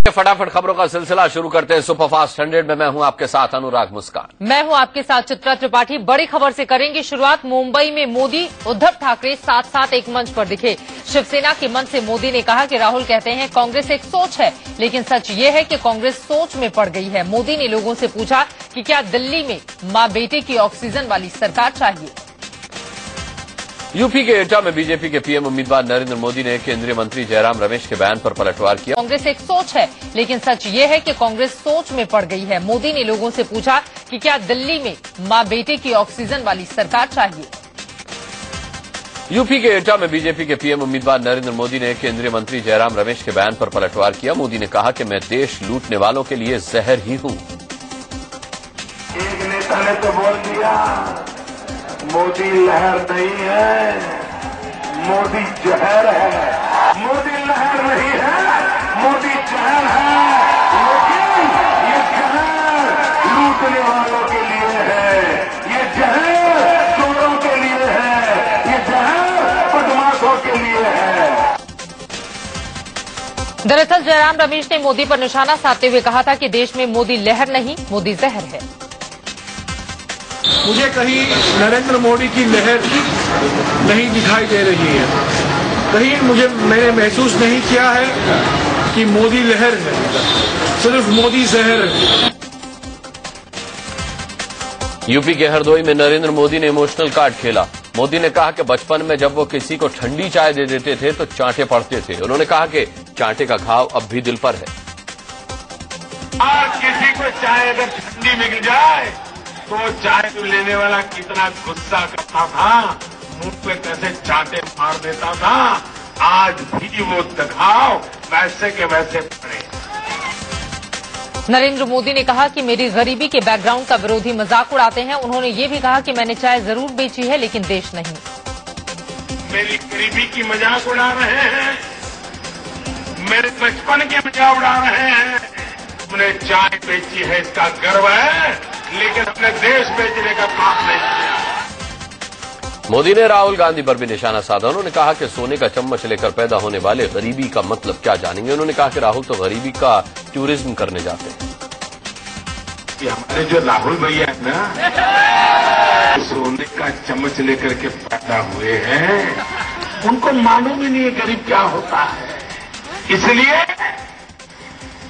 फटाफट खबरों का सिलसिला शुरू करते हैं सुपरफास्ट 100 में। मैं हूं आपके साथ अनुराग मुस्कान। मैं हूं आपके साथ चित्रा त्रिपाठी। बड़ी खबर से करेंगे शुरुआत। मुंबई में मोदी उद्धव ठाकरे साथ साथ एक मंच पर दिखे। शिवसेना के मंच से मोदी ने कहा कि राहुल कहते हैं कांग्रेस एक सोच है, लेकिन सच ये है कि कांग्रेस सोच में पड़ गई है। मोदी ने लोगों से पूछा कि क्या दिल्ली में मां बेटे की ऑक्सीजन वाली सरकार चाहिए। यूपी के एटा में बीजेपी के पीएम उम्मीदवार नरेंद्र मोदी ने केंद्रीय मंत्री जयराम रमेश के बयान पर पलटवार किया। कांग्रेस एक सोच है, लेकिन सच ये है कि कांग्रेस सोच में पड़ गई है। मोदी ने लोगों से पूछा कि क्या दिल्ली में मां बेटे की ऑक्सीजन वाली सरकार चाहिए। यूपी के एटा में बीजेपी के पीएम उम्मीदवार नरेंद्र मोदी ने केंद्रीय मंत्री जयराम रमेश के बयान पर पलटवार किया। मोदी ने कहा कि मैं देश लूटने वालों के लिए जहर ही हूं। एक नेता ने तो बोल दिया मोदी लहर नहीं है, मोदी जहर है। मोदी लहर नहीं है, मोदी जहर है। लेकिन ये जहर लूटने वालों के लिए है, ये जहर चोरों के लिए है, ये जहर बदमाशों के लिए है। दरअसल जयराम रमेश ने मोदी पर निशाना साधते हुए कहा था कि देश में मोदी लहर नहीं, मोदी जहर है। मुझे कहीं नरेंद्र मोदी की लहर नहीं दिखाई दे रही है। कहीं मैंने महसूस नहीं किया है कि मोदी लहर है, सिर्फ मोदी जहर है। यूपी के हरदोई में नरेंद्र मोदी ने इमोशनल कार्ड खेला। मोदी ने कहा कि बचपन में जब वो किसी को ठंडी चाय दे देते थे तो चांटे पड़ते थे। उन्होंने कहा कि चांटे का घाव अब भी दिल पर है। आज किसी को चाय अगर ठंडी मिल जाए तो चाय लेने वाला कितना गुस्सा करता था, मुंह पे कैसे चांटे मार देता था। आज भी वो दगाव वैसे के वैसे पड़े। नरेंद्र मोदी ने कहा कि मेरी गरीबी के बैकग्राउंड का विरोधी मजाक उड़ाते हैं। उन्होंने ये भी कहा कि मैंने चाय जरूर बेची है, लेकिन देश नहीं। मेरी गरीबी की मजाक उड़ा रहे हैं, मेरे बचपन के मजाक उड़ा रहे हैं। हमने चाय बेची है इसका गर्व है, लेकिन हमने देश बेचने का काम नहीं किया। मोदी ने राहुल गांधी पर भी निशाना साधा। उन्होंने कहा कि सोने का चम्मच लेकर पैदा होने वाले गरीबी का मतलब क्या जानेंगे। उन्होंने कहा कि राहुल तो गरीबी का टूरिज्म करने जाते हैं। कि हमारे जो राहुल भैया है ना, सोने का चम्मच लेकर के पैदा हुए हैं, उनको मालूम ही नहीं है गरीब क्या होता है। इसलिए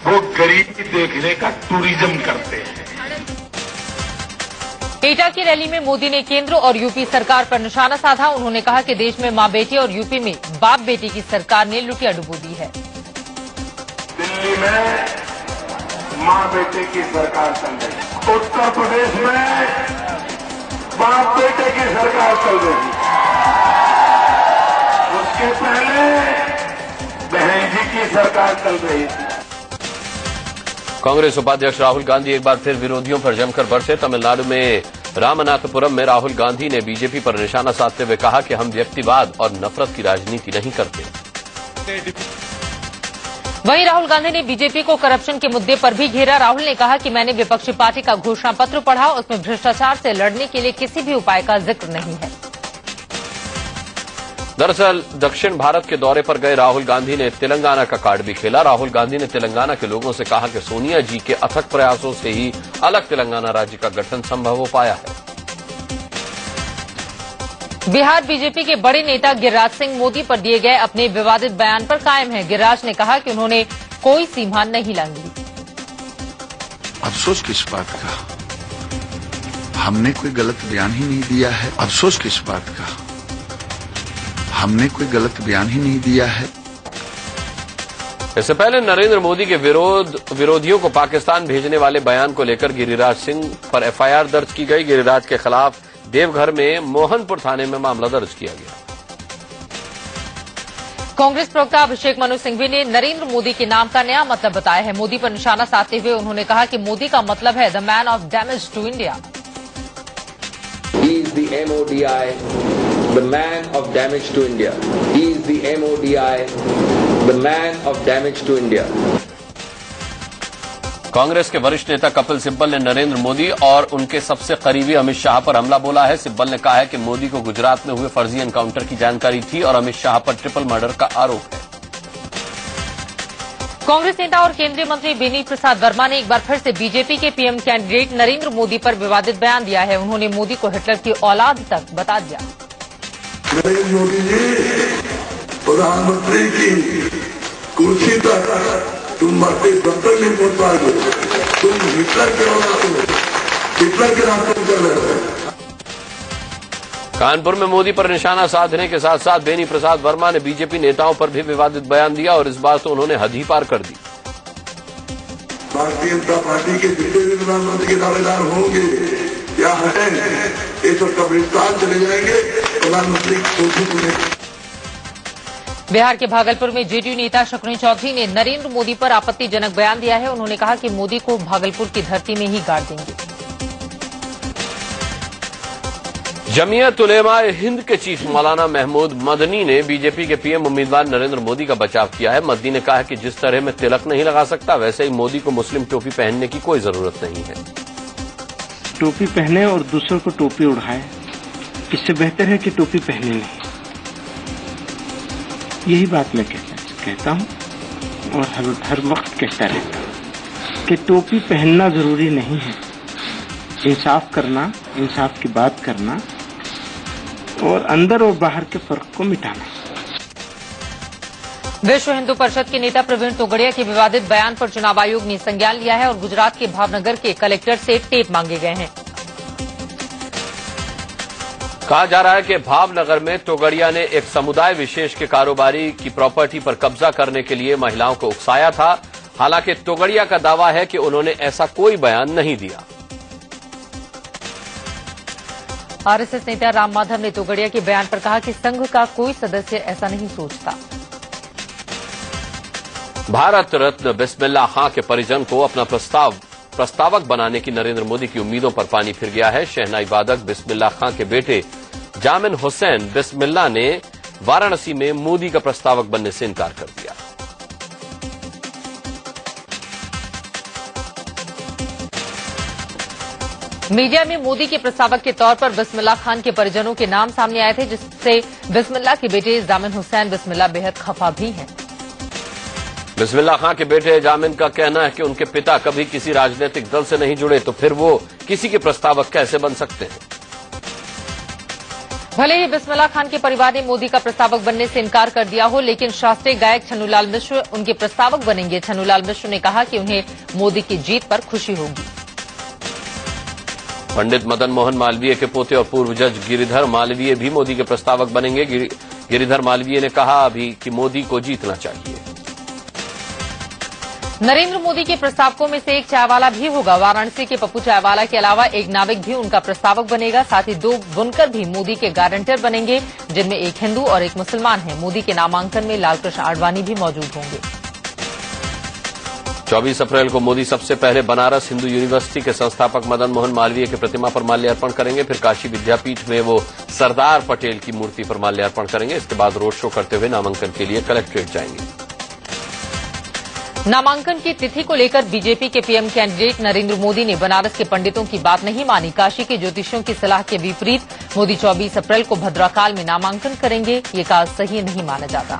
वो गरीबी देखने का टूरिज्म करते हैं। एटा की रैली में मोदी ने केंद्र और यूपी सरकार पर निशाना साधा। उन्होंने कहा कि देश में मां बेटी और यूपी में बाप बेटी की सरकार ने लुटिया डुबो दी है। दिल्ली में मां बेटे की सरकार चल रही, उत्तर प्रदेश में बाप बेटे की सरकार चल रही, उसके पहले बहन जी की सरकार चल रही थी। कांग्रेस उपाध्यक्ष राहुल गांधी एक बार फिर विरोधियों पर जमकर बरसे। तमिलनाडु में रामनाथपुरम में राहुल गांधी ने बीजेपी पर निशाना साधते हुए कहा कि हम व्यक्तिवाद और नफरत की राजनीति नहीं करते। वहीं राहुल गांधी ने बीजेपी को करप्शन के मुद्दे पर भी घेरा। राहुल ने कहा कि मैंने विपक्षी पार्टी का घोषणा पत्र पढ़ा, उसमें भ्रष्टाचार से लड़ने के लिए किसी भी उपाय का जिक्र नहीं है। दरअसल दक्षिण भारत के दौरे पर गए राहुल गांधी ने तेलंगाना का कार्ड भी खेला। राहुल गांधी ने तेलंगाना के लोगों से कहा कि सोनिया जी के अथक प्रयासों से ही अलग तेलंगाना राज्य का गठन संभव हो पाया है। बिहार बीजेपी के बड़े नेता गिरिराज सिंह मोदी पर दिए गए अपने विवादित बयान पर कायम हैं। गिरिराज ने कहा कि उन्होंने कोई सीमा नहीं लांघी। अफसोस किस बात का, हमने कोई गलत बयान ही नहीं दिया है। अफसोस किस बात का, हमने कोई गलत बयान ही नहीं दिया है। इससे पहले नरेंद्र मोदी के विरोधियों को पाकिस्तान भेजने वाले बयान को लेकर गिरिराज सिंह पर एफआईआर दर्ज की गई। गिरिराज के खिलाफ देवघर में मोहनपुर थाने में मामला दर्ज किया गया। कांग्रेस प्रवक्ता अभिषेक मनु सिंघवी ने नरेंद्र मोदी के नाम का नया मतलब बताया है। मोदी पर निशाना साधते हुए उन्होंने कहा कि मोदी का मतलब है the man of damage to India. He is the MODI, the man of damage to India. He is the MODI, the man of damage to India. Congress के वरिष्ठ नेता कपिल सिब्बल ने नरेंद्र मोदी और उनके सबसे करीबी अमित शाह पर हमला बोला है। सिब्बल ने कहा है कि मोदी को गुजरात में हुए फर्जी एनकाउंटर की जानकारी थी और अमित शाह पर ट्रिपल मर्डर का आरोप है। कांग्रेस नेता और केंद्रीय मंत्री बेनी प्रसाद वर्मा ने एक बार फिर से बीजेपी के पीएम कैंडिडेट नरेंद्र मोदी पर विवादित बयान दिया है। उन्होंने मोदी को हिटलर की औलाद तक बता दिया। नरेंद्र मोदी जी, प्रधानमंत्री की कुर्सी तक तुम मरते दम तक नहीं पहुंच पाओगे। तुम हिटलर के औलाद हो, हिटलर के रास्ते पर चल रहे हो। कानपुर में मोदी पर निशाना साधने के साथ साथ बेनी प्रसाद वर्मा ने बीजेपी नेताओं पर भी विवादित बयान दिया और इस बार तो उन्होंने हद ही पार कर दी। भारतीय जनता पार्टी के जितने भी प्रधानमंत्री के दावेदार होंगे या हैं, ये सब कब्रिस्तान चले जाएंगे। प्रधानमंत्री बिहार के भागलपुर में जेडीयू नेता शकुनी चौधरी ने नरेंद्र मोदी पर आपत्तिजनक बयान दिया है। उन्होंने कहा कि मोदी को भागलपुर की धरती में ही गाड़ देंगे। जमीयत उलेमा हिंद के चीफ मौलाना महमूद मदनी ने बीजेपी के पीएम उम्मीदवार नरेंद्र मोदी का बचाव किया है। मदनी ने कहा कि जिस तरह मैं तिलक नहीं लगा सकता, वैसे ही मोदी को मुस्लिम टोपी पहनने की कोई जरूरत नहीं है। टोपी पहने और दूसरों को टोपी उड़ाए, इससे बेहतर है कि टोपी पहने नहीं। यही बात मैं कहता हूं और हर वक्त कहता रहता हूं कि टोपी पहनना जरूरी नहीं है। इंसाफ करना, इंसाफ की बात करना और अंदर और बाहर के फर्क को मिटाना। विश्व हिंदू परिषद के नेता प्रवीण तोगड़िया के विवादित बयान पर चुनाव आयोग ने संज्ञान लिया है और गुजरात के भावनगर के कलेक्टर से टेप मांगे गए हैं। कहा जा रहा है कि भावनगर में तोगड़िया ने एक समुदाय विशेष के कारोबारी की प्रॉपर्टी पर कब्जा करने के लिए महिलाओं को उकसाया था। हालांकि तोगड़िया का दावा है कि उन्होंने ऐसा कोई बयान नहीं दिया। आरएसएस नेता राम माधव ने तोगड़िया के बयान पर कहा कि संघ का कोई सदस्य ऐसा नहीं सोचता। भारत रत्न बिस्मिल्लाह खां के परिजन को अपना प्रस्तावक बनाने की नरेंद्र मोदी की उम्मीदों पर पानी फिर गया है। शहनाई वादक बिस्मिल्लाह खां के बेटे जामिन हुसैन बिस्मिल्लाह ने वाराणसी में मोदी का प्रस्तावक बनने से इनकार कर दिया। मीडिया में मोदी के प्रस्तावक के तौर पर बिस्मिल्लाह खान के परिजनों के नाम सामने आए थे, जिससे बिस्मिल्लाह के बेटे जामिन हुसैन बिस्मिल्लाह बेहद खफा भी हैं। बिस्मिल्लाह खां के बेटे जामिन का कहना है कि उनके पिता कभी किसी राजनीतिक दल से नहीं जुड़े, तो फिर वो किसी के प्रस्तावक कैसे बन सकते हैं। भले ही बिस्मिल्लाह खान के परिवार ने मोदी का प्रस्तावक बनने से इनकार कर दिया हो, लेकिन शास्त्रीय गायक छन्नूलाल मिश्र उनके प्रस्तावक बनेंगे। छन्नूलाल मिश्र ने कहा कि उन्हें मोदी की जीत पर खुशी होगी। पंडित मदन मोहन मालवीय के पोते और पूर्व जज गिरिधर मालवीय भी मोदी के प्रस्तावक बनेंगे। गिरिधर मालवीय ने कहा अभी कि मोदी को जीतना चाहिए। नरेंद्र मोदी के प्रस्तावकों में से एक चायवाला भी होगा। वाराणसी के पप्पू चायवाला के अलावा एक नाविक भी उनका प्रस्तावक बनेगा। साथ ही 2 बुनकर भी मोदी के गारंटर बनेंगे, जिनमें एक हिंदू और एक मुसलमान है। मोदी के नामांकन में लालकृष्ण आडवाणी भी मौजूद होंगे। 24 अप्रैल को मोदी सबसे पहले बनारस हिंदू यूनिवर्सिटी के संस्थापक मदन मोहन मालवीय की प्रतिमा पर माल्यार्पण करेंगे। फिर काशी विद्यापीठ में वो सरदार पटेल की मूर्ति पर माल्यार्पण करेंगे। इसके बाद रोड शो करते हुए नामांकन के लिए कलेक्ट्रेट जाएंगे। नामांकन की तिथि को लेकर बीजेपी के पीएम कैंडिडेट नरेंद्र मोदी ने बनारस के पंडितों की बात नहीं मानी। काशी के ज्योतिषियों की सलाह के विपरीत मोदी 24 अप्रैल को भद्राकाल में नामांकन करेंगे। ये काज सही नहीं माना जाता।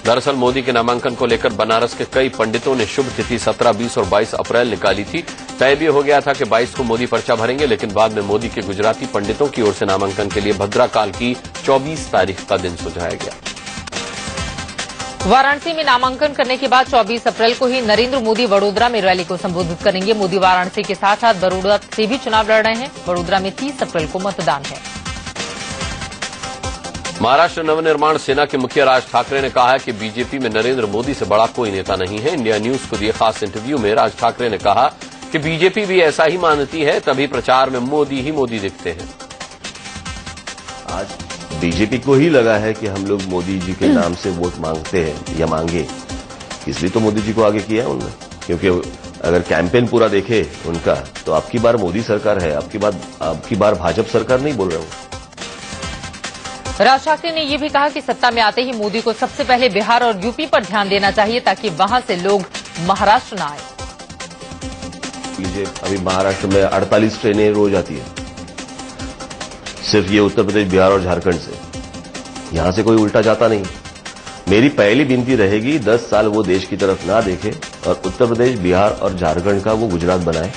दरअसल मोदी के नामांकन को लेकर बनारस के कई पंडितों ने शुभ तिथि 17, 20 और 22 अप्रैल निकाली थी। तय भी हो गया था कि 22 को मोदी पर्चा भरेंगे, लेकिन बाद में मोदी के गुजराती पंडितों की ओर से नामांकन के लिए भद्राकाल की 24 तारीख का दिन सुझाया गया। वाराणसी में नामांकन करने के बाद 24 अप्रैल को ही नरेंद्र मोदी वडोदरा में रैली को संबोधित करेंगे। मोदी वाराणसी के साथ साथ बड़ौदा से भी चुनाव लड़ रहे हैं। वडोदरा में 30 अप्रैल को मतदान है। महाराष्ट्र नवनिर्माण सेना के मुखिया राज ठाकरे ने कहा है कि बीजेपी में नरेंद्र मोदी से बड़ा कोई नेता नहीं है। इंडिया न्यूज को दिए खास इंटरव्यू में राज ठाकरे ने कहा कि बीजेपी भी ऐसा ही मानती है, तभी प्रचार में मोदी ही मोदी दिखते हैं। आज बीजेपी को ही लगा है कि हम लोग मोदी जी के नाम से वोट मांगते हैं या मांगे, इसलिए तो मोदी जी को आगे किया है उन्होंने। क्योंकि अगर कैंपेन पूरा देखे उनका, तो आपकी बार मोदी सरकार है, आपकी बार भाजपा सरकार नहीं बोल रहा हूं। राज ठाकरे ने यह भी कहा कि सत्ता में आते ही मोदी को सबसे पहले बिहार और यूपी पर ध्यान देना चाहिए, ताकि वहां से लोग महाराष्ट्र न आए। लीजिए, अभी महाराष्ट्र में 48 ट्रेनें रोज आती है, सिर्फ ये उत्तर प्रदेश, बिहार और झारखंड से। यहां से कोई उल्टा जाता नहीं। मेरी पहली विनती रहेगी 10 साल वो देश की तरफ ना देखे और उत्तर प्रदेश, बिहार और झारखंड का वो गुजरात बनाए।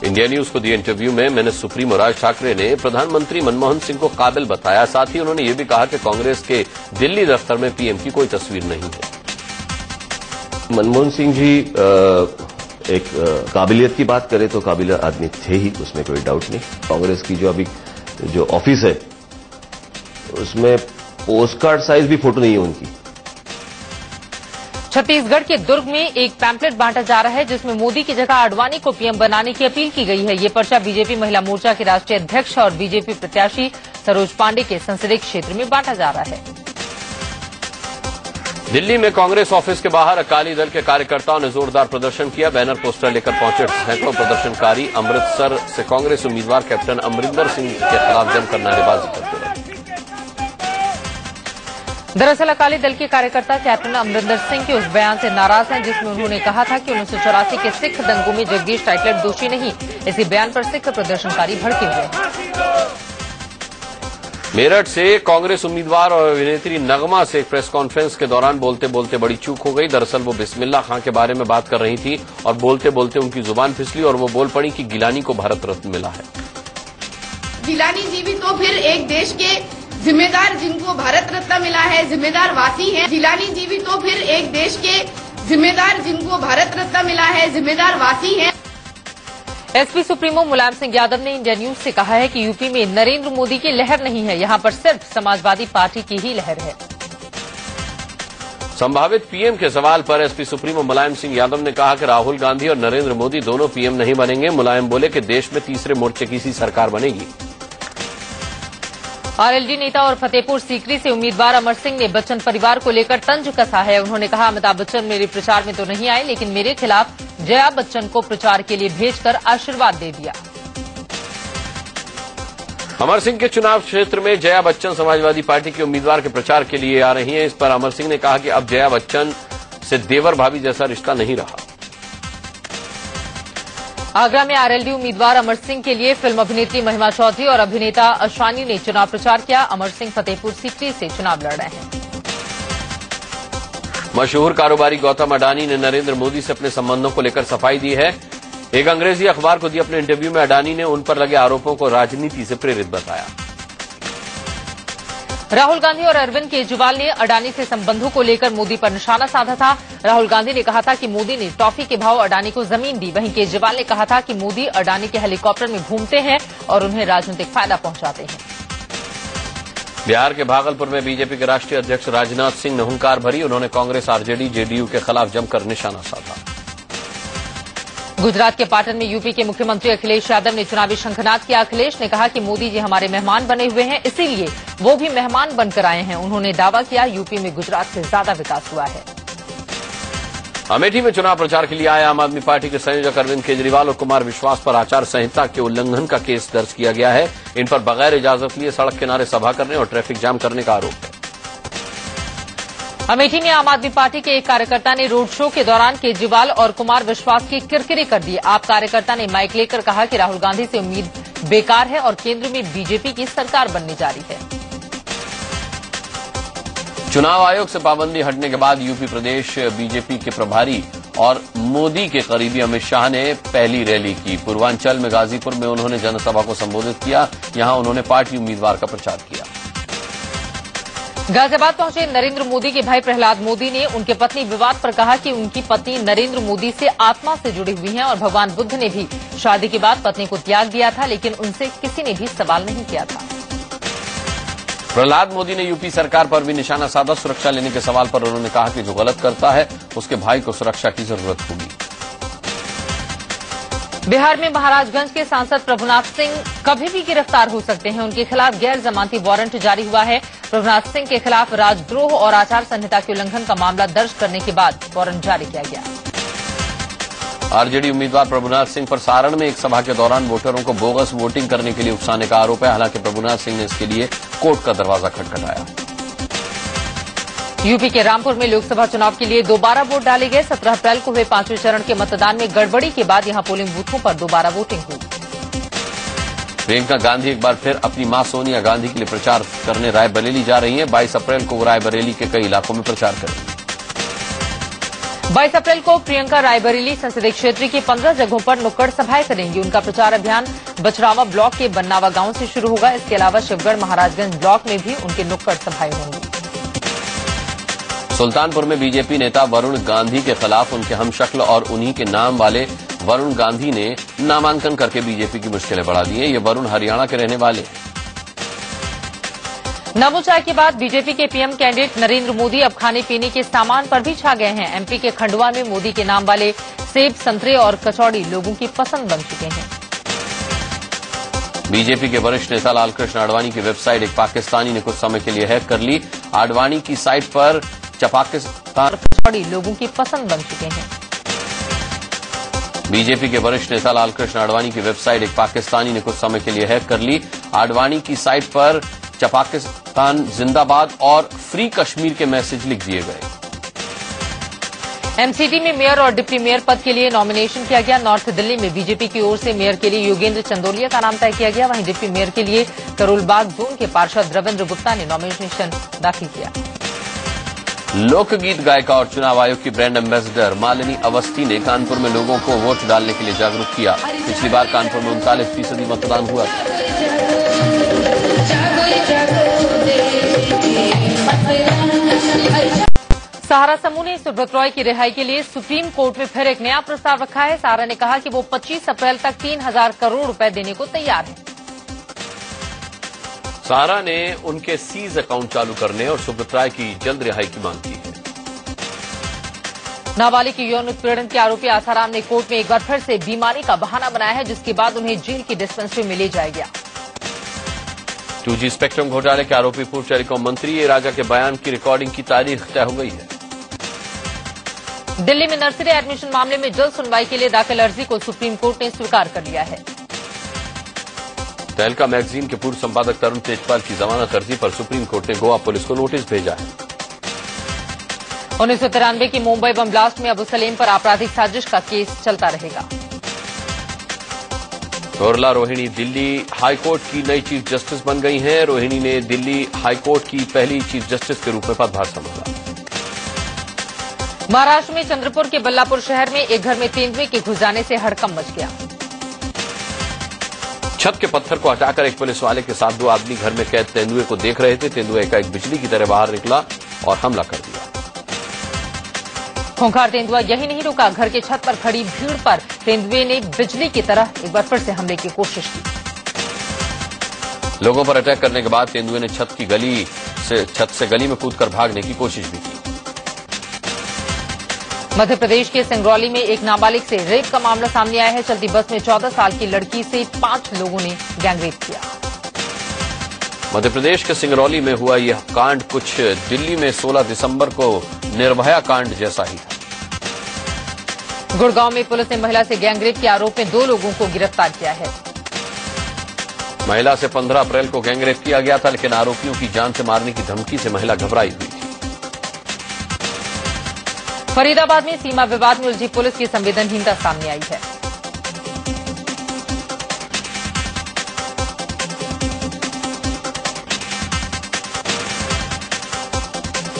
इंडिया न्यूज को दिए इंटरव्यू में मिनिस्टर सुप्रीमो राज ठाकरे ने प्रधानमंत्री मनमोहन सिंह को काबिल बताया। साथ ही उन्होंने ये भी कहा कि कांग्रेस के दिल्ली दफ्तर में पीएम की कोई तस्वीर नहीं है। मनमोहन सिंह जी एक काबिलियत की बात करें तो काबिल आदमी थे ही, उसमें कोई डाउट नहीं। कांग्रेस की जो ऑफिस है उसमें पोस्ट कार्ड साइज भी फोटो नहीं है उनकी। छत्तीसगढ़ के दुर्ग में एक पैम्पलेट बांटा जा रहा है जिसमें मोदी की जगह आडवाणी को पीएम बनाने की अपील की गई है। ये पर्चा बीजेपी महिला मोर्चा के राष्ट्रीय अध्यक्ष और बीजेपी प्रत्याशी सरोज पांडे के संसदीय क्षेत्र में बांटा जा रहा है। दिल्ली में कांग्रेस ऑफिस के बाहर अकाली दल के कार्यकर्ताओं ने जोरदार प्रदर्शन किया। बैनर पोस्टर लेकर पहुंचे सैकड़ों प्रदर्शनकारी अमृतसर से कांग्रेस उम्मीदवार कैप्टन अमरिंदर सिंह के खिलाफ जमकर नारेबाजी करते रहे। दरअसल अकाली दल के कार्यकर्ता कैप्टन अमरिंदर सिंह के उस बयान से नाराज हैं जिसमें उन्होंने कहा था कि 1984 के सिख दंगों में जगदीश टाइटलर दोषी नहीं। इसी बयान पर सिख प्रदर्शनकारी भड़के हुए हैं। मेरठ से कांग्रेस उम्मीदवार और अभिनेत्री नगमा से एक प्रेस कॉन्फ्रेंस के दौरान बोलते बोलते बड़ी चूक हो गई। दरअसल वो बिस्मिल्लाह खां के बारे में बात कर रही थी और बोलते बोलते उनकी जुबान फिसली और वो बोल पड़ी कि गिलानी को भारत रत्न मिला है। गिलानी जी भी तो फिर एक देश के जिम्मेदार जिनको भारत रत्न मिला है, जिम्मेदार वासी हैं। गिलानी जी भी तो फिर एक देश के जिम्मेदार जिनको भारत रत्न मिला है, जिम्मेदार वासी हैं। एसपी सुप्रीमो मुलायम सिंह यादव ने इंडिया न्यूज से कहा है कि यूपी में नरेंद्र मोदी की लहर नहीं है, यहां पर सिर्फ समाजवादी पार्टी की ही लहर है। संभावित पीएम के सवाल पर एसपी सुप्रीमो मुलायम सिंह यादव ने कहा कि राहुल गांधी और नरेंद्र मोदी दोनों पीएम नहीं बनेंगे। मुलायम बोले कि देश में तीसरे मोर्चे की सी सरकार बनेगी। आरएलडी नेता और फतेहपुर सीकरी से उम्मीदवार अमर सिंह ने बच्चन परिवार को लेकर तंज कसा है। उन्होंने कहा, अमिताभ बच्चन मेरे प्रचार में तो नहीं आए लेकिन मेरे खिलाफ जया बच्चन को प्रचार के लिए भेजकर आशीर्वाद दे दिया। अमर सिंह के चुनाव क्षेत्र में जया बच्चन समाजवादी पार्टी के उम्मीदवार के प्रचार के लिए आ रही हैं। इस पर अमर सिंह ने कहा कि अब जया बच्चन से देवर भाभी जैसा रिश्ता नहीं रहा। आगरा में आरएलडी उम्मीदवार अमर सिंह के लिए फिल्म अभिनेत्री महिमा चौधरी और अभिनेता अशानी ने चुनाव प्रचार किया। अमर सिंह फतेहपुर सीकरी से चुनाव लड़ रहे हैं। मशहूर कारोबारी गौतम अडानी ने नरेंद्र मोदी से अपने संबंधों को लेकर सफाई दी है। एक अंग्रेजी अखबार को दिए अपने इंटरव्यू में अडानी ने उन पर लगे आरोपों को राजनीति से प्रेरित बताया। राहुल गांधी और अरविंद केजरीवाल ने अडानी से संबंधों को लेकर मोदी पर निशाना साधा था। राहुल गांधी ने कहा था कि मोदी ने टॉफी के भाव अडानी को जमीन दी। वहीं केजरीवाल ने कहा था कि मोदी अडानी के हेलीकॉप्टर में घूमते हैं और उन्हें राजनीतिक फायदा पहुंचाते हैं। बिहार के भागलपुर में बीजेपी के राष्ट्रीय अध्यक्ष राजनाथ सिंह ने हुंकार भरी। उन्होंने कांग्रेस, आरजेडी, जेडीयू के खिलाफ जमकर निशाना साधा। गुजरात के पाटन में यूपी के मुख्यमंत्री अखिलेश यादव ने चुनावी शंखनाद किया। अखिलेश ने कहा कि मोदी जी हमारे मेहमान बने हुए हैं, इसीलिए वो भी मेहमान बनकर आए हैं। उन्होंने दावा किया, यूपी में गुजरात से ज्यादा विकास हुआ है। अमेठी में चुनाव प्रचार के लिए आए आम आदमी पार्टी के संयोजक अरविंद केजरीवाल और कुमार विश्वास पर आचार संहिता के उल्लंघन का केस दर्ज किया गया है। इन पर बगैर इजाजत लिए सड़क किनारे सभा करने और ट्रैफिक जाम करने का आरोप है। अमेठी में आम आदमी पार्टी के एक कार्यकर्ता ने रोड शो के दौरान केजरीवाल और कुमार विश्वास की किरकिरी कर दी। आप कार्यकर्ता ने माइक लेकर कहा कि राहुल गांधी से उम्मीद बेकार है और केंद्र में बीजेपी की सरकार बनने जा रही है। चुनाव आयोग से पाबंदी हटने के बाद यूपी प्रदेश बीजेपी के प्रभारी और मोदी के करीबी अमित शाह ने पहली रैली की। पूर्वांचल में गाजीपुर में उन्होंने जनसभा को संबोधित किया। यहां उन्होंने पार्टी उम्मीदवार का प्रचार किया। गाजियाबाद पहुंचे नरेंद्र मोदी के भाई प्रहलाद मोदी ने उनके पत्नी विवाद पर कहा कि उनकी पत्नी नरेंद्र मोदी से आत्मा से जुड़ी हुई हैं और भगवान बुद्ध ने भी शादी के बाद पत्नी को त्याग दिया था, लेकिन उनसे किसी ने भी सवाल नहीं किया था। प्रहलाद मोदी ने यूपी सरकार पर भी निशाना साधा। सुरक्षा लेने के सवाल पर उन्होंने कहा कि जो गलत करता है उसके भाई को सुरक्षा की जरूरत होगी। बिहार में महाराजगंज के सांसद प्रभुनाथ सिंह कभी भी गिरफ्तार हो सकते हैं। उनके खिलाफ गैर जमानती वारंट जारी हुआ है। प्रभुनाथ सिंह के खिलाफ राजद्रोह और आचार संहिता के उल्लंघन का मामला दर्ज करने के बाद वारंट जारी किया गया। आरजेडी उम्मीदवार प्रभुनाथ सिंह पर सारण में एक सभा के दौरान वोटरों को बोगस वोटिंग करने के लिए उकसाने का आरोप है। हालांकि प्रभुनाथ सिंह ने इसके लिए कोर्ट का दरवाजा खटखटाया। यूपी के रामपुर में लोकसभा चुनाव के लिए दोबारा वोट डाले गए। 17 अप्रैल को हुए 5वें चरण के मतदान में गड़बड़ी के बाद यहां पोलिंग बूथों पर दोबारा वोटिंग हुई। प्रियंका गांधी एक बार फिर अपनी मां सोनिया गांधी के लिए प्रचार करने रायबरेली जा रही हैं। 22 अप्रैल को वो रायबरेली के कई इलाकों में प्रचार करेंगी। 22 अप्रैल को प्रियंका रायबरेली संसदीय क्षेत्र की 15 जगहों पर नुक्कड़ सभाएं करेंगी। उनका प्रचार अभियान बचरावा ब्लॉक के बन्नावा गांव से शुरू होगा। इसके अलावा शिवगढ़ महाराजगंज ब्लॉक में भी उनके नुक्कड़ सभाएं होंगी। सुल्तानपुर में बीजेपी नेता वरुण गांधी के खिलाफ उनके हमशक्ल और उन्हीं के नाम वाले वरुण गांधी ने नामांकन करके बीजेपी की मुश्किलें बढ़ा दी हैं। ये वरुण हरियाणा के रहने वाले हैं। नमो चाय के बाद बीजेपी के पीएम कैंडिडेट नरेंद्र मोदी अब खाने पीने के सामान पर भी छा गए हैं। एमपी के खंडवा में मोदी के नाम वाले सेब, संतरे और कचौड़ी लोगों की पसंद बन चुके हैं। बीजेपी के वरिष्ठ नेता लालकृष्ण आडवाणी की वेबसाइट एक पाकिस्तानी ने कुछ समय के लिए हैक कर ली। आडवाणी की साइट पर पाकिस्तान कचौड़ी लोगों की पसंद बन चुके हैं। बीजेपी के वरिष्ठ नेता लालकृष्ण आडवाणी की वेबसाइट एक पाकिस्तानी ने कुछ समय के लिए हैक कर ली। आडवाणी की साइट पर पाकिस्तान जिंदाबाद और फ्री कश्मीर के मैसेज लिख दिए गए। एमसीडी में मेयर और डिप्टी मेयर पद के लिए नॉमिनेशन किया गया। नॉर्थ दिल्ली में बीजेपी की ओर से मेयर के लिए योगेंद्र चंदोलिया का नाम तय किया गया। वहीं डिप्टी मेयर के लिए करोलबाग जोन के पार्षद रविंद्र गुप्ता ने नॉमिनेशन दाखिल किया। लोकगीत गायिका और चुनाव आयोग की ब्रांड एम्बेसडर मालिनी अवस्थी ने कानपुर में लोगों को वोट डालने के लिए जागरूक किया। पिछली बार कानपुर में 39% मतदान हुआ था। सहारा समूह ने सुब्रत रॉय की रिहाई के लिए सुप्रीम कोर्ट में फिर एक नया प्रस्ताव रखा है। सहारा ने कहा कि वो 25 अप्रैल तक 3,000 करोड़ रुपए देने को तैयार है। सहारा ने उनके सीज अकाउंट चालू करने और सुब्रत राय की जल्द रिहाई की मांग की है। नाबालिग की यौन उत्पीड़न के आरोपी आसाराम ने कोर्ट में एक बार फिर से बीमारी का बहाना बनाया है, जिसके बाद उन्हें जेल की डिस्पेंसरी में ले जाया गया। 2G स्पेक्ट्रम घोटाले के आरोपी पूर्व टेलीकॉम मंत्री ए राजा के बयान की रिकॉर्डिंग की तारीख तय हो गई है। दिल्ली में नर्सरी एडमिशन मामले में जल्द सुनवाई के लिए दाखिल अर्जी को सुप्रीम कोर्ट ने स्वीकार कर लिया है। तहलका मैगजीन के पूर्व संपादक तरुण तेजपाल की जमानत अर्जी पर सुप्रीम कोर्ट ने गोवा पुलिस को नोटिस भेजा है। 1993 की मुंबई बम ब्लास्ट में अबू सलेम पर आपराधिक साजिश का केस चलता रहेगा। रोरला रोहिणी दिल्ली हाईकोर्ट की नई चीफ जस्टिस बन गई हैं। रोहिणी ने दिल्ली हाईकोर्ट की पहली चीफ जस्टिस के रूप में पदभार संभाला। महाराष्ट्र में चंद्रपुर के बल्लापुर शहर में एक घर में तेंदुए के घुस जाने से हड़कंप मच गया। छत के पत्थर को हटाकर एक पुलिस वाले के साथ 2 आदमी घर में कैद तेंदुए को देख रहे थे। तेंदुआ एकाएक बिजली की तरह बाहर निकला और हमला कर दिया। खूंखार तेंदुआ यही नहीं रुका, घर के छत पर खड़ी भीड़ पर तेंदुए ने बिजली की तरह एक बार फिर से हमले की कोशिश की। लोगों पर अटैक करने के बाद तेंदुए ने छत से गली में कूदकर भागने की कोशिश भी की। मध्य प्रदेश के सिंगरौली में एक नाबालिग से रेप का मामला सामने आया है। चलती बस में 14 साल की लड़की से 5 लोगों ने गैंगरेप किया। मध्य प्रदेश के सिंगरौली में हुआ यह कांड कुछ दिल्ली में 16 दिसंबर को निर्भया कांड जैसा ही था। गुड़गांव में पुलिस ने महिला से गैंगरेप के आरोप में 2 लोगों को गिरफ्तार किया है। महिला से 15 अप्रैल को गैंगरेप किया गया था, लेकिन आरोपियों की जान से मारने की धमकी से महिला घबराई हुई थी। फरीदाबाद में सीमा विवाद में उलझी पुलिस की संवेदनहीनता सामने आई है।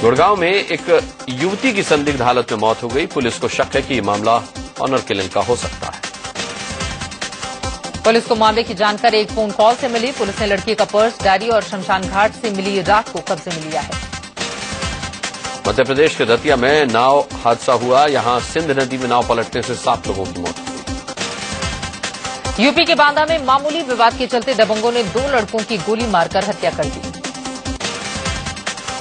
गुड़गांव में एक युवती की संदिग्ध हालत में मौत हो गई। पुलिस को शक है कि यह मामला ऑनर किलिंग का हो सकता है। पुलिस को मामले की जानकारी एक फोन कॉल से मिली। पुलिस ने लड़की का पर्स, डायरी और शमशान घाट से मिली राख को कब्जे में लिया है। मध्य प्रदेश के दतिया में नाव हादसा हुआ। यहां सिंध नदी में नाव पलटने से 7 लोगों की मौत हो गई। यूपी के बांदा में मामूली विवाद के चलते दबंगों ने 2 लड़कों की गोली मारकर हत्या कर दी।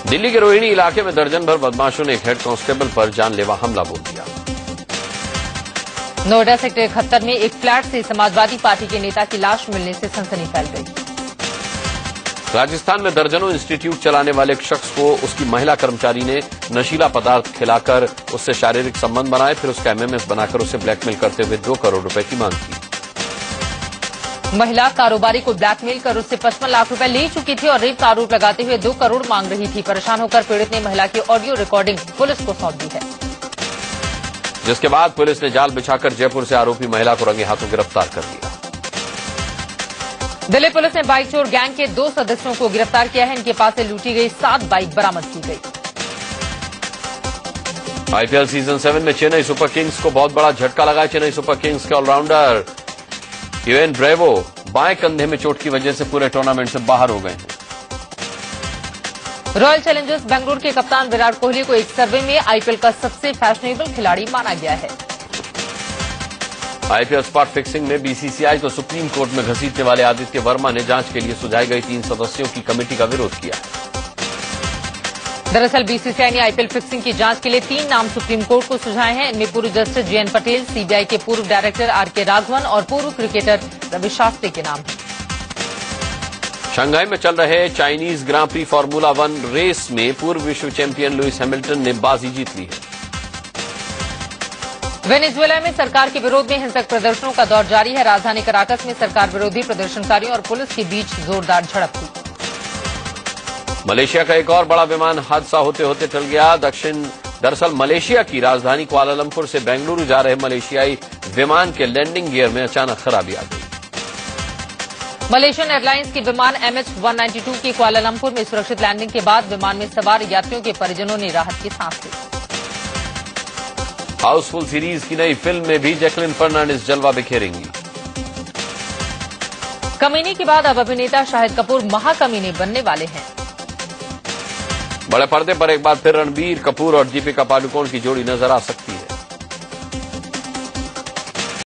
दिल्ली के रोहिणी इलाके में दर्जन भर बदमाशों ने एक हेड कांस्टेबल पर जानलेवा हमला बोल दिया। नोएडा सेक्टर 71 में एक फ्लैट से समाजवादी पार्टी के नेता की लाश मिलने से सनसनी फैल गई। राजस्थान में दर्जनों इंस्टीट्यूट चलाने वाले एक शख्स को उसकी महिला कर्मचारी ने नशीला पदार्थ खिलाकर उससे शारीरिक संबंध बनाए, फिर उसका एमएमएस बनाकर उसे ब्लैकमेल करते हुए 2 करोड़ रुपए की मांग की। महिला कारोबारी को ब्लैकमेल कर उससे 55 लाख रुपए ले चुकी थी और रेप का आरोप लगाते हुए 2 करोड़ मांग रही थी। परेशान होकर पीड़ित ने महिला की ऑडियो रिकॉर्डिंग पुलिस को सौंप दी है, जिसके बाद पुलिस ने जाल बिछाकर जयपुर से आरोपी महिला को रंगे हाथों गिरफ्तार कर लिया। दिल्ली पुलिस ने बाइक चोर गैंग के 2 सदस्यों को गिरफ्तार किया है। इनके पास से लूटी गई 7 बाइक बरामद की गई। आईपीएल सीजन 7 में चेन्नई सुपर किंग्स को बहुत बड़ा झटका लगा। चेन्नई सुपर किंग्स के ऑलराउंडर यूएन ब्रेवो बाएं कंधे में चोट की वजह से पूरे टूर्नामेंट से बाहर हो गए हैं। रॉयल चैलेंजर्स बेंगलुरु के कप्तान विराट कोहली को एक सर्वे में आईपीएल का सबसे फैशनेबल खिलाड़ी माना गया है। आईपीएल स्पॉट फिक्सिंग में बीसीसीआई तो सुप्रीम कोर्ट में घसीटने वाले आदित्य वर्मा ने जांच के लिए सुझाई गई 3 सदस्यों की कमेटी का विरोध किया। दरअसल बीसीसीआई ने आईपीएल फिक्सिंग की जांच के लिए 3 नाम सुप्रीम कोर्ट को सुझाए हैं। इनमें पूर्व जस्टिस जेएन पटेल, सीबीआई के पूर्व डायरेक्टर आरके राघवन और पूर्व क्रिकेटर रवि शास्त्री के नाम हैं। शंघाई में चल रहे चाइनीज ग्रां प्री फार्मूला 1 रेस में पूर्व विश्व चैंपियन लुइस हैमिल्टन ने बाजी जीत ली है। वेनेजुएला में सरकार के विरोध में हिंसक प्रदर्शनों का दौर जारी है। राजधानी कराकस में सरकार विरोधी प्रदर्शनकारियों और पुलिस के बीच जोरदार झड़प हुई। मलेशिया का एक और बड़ा विमान हादसा होते होते टल गया। दरअसल मलेशिया की राजधानी कुआलालंपुर से बेंगलुरु जा रहे मलेशियाई विमान के लैंडिंग गियर में अचानक खराबी आ गई। मलेशियन एयरलाइंस के विमान MH192 की कुआलालंपुर में सुरक्षित लैंडिंग के बाद विमान में सवार यात्रियों के परिजनों ने राहत की सांस ली। हाउसफुल सीरीज की नई फिल्म में भी जैकलिन फर्नांडिस जलवा बिखेरेंगी। कमीने के बाद अब अभिनेता शाहिद कपूर महाकमीने बनने वाले हैं। बड़े पर्दे पर एक बार फिर रणबीर कपूर और दीपिका पादुकोण की जोड़ी नजर आ सकती है।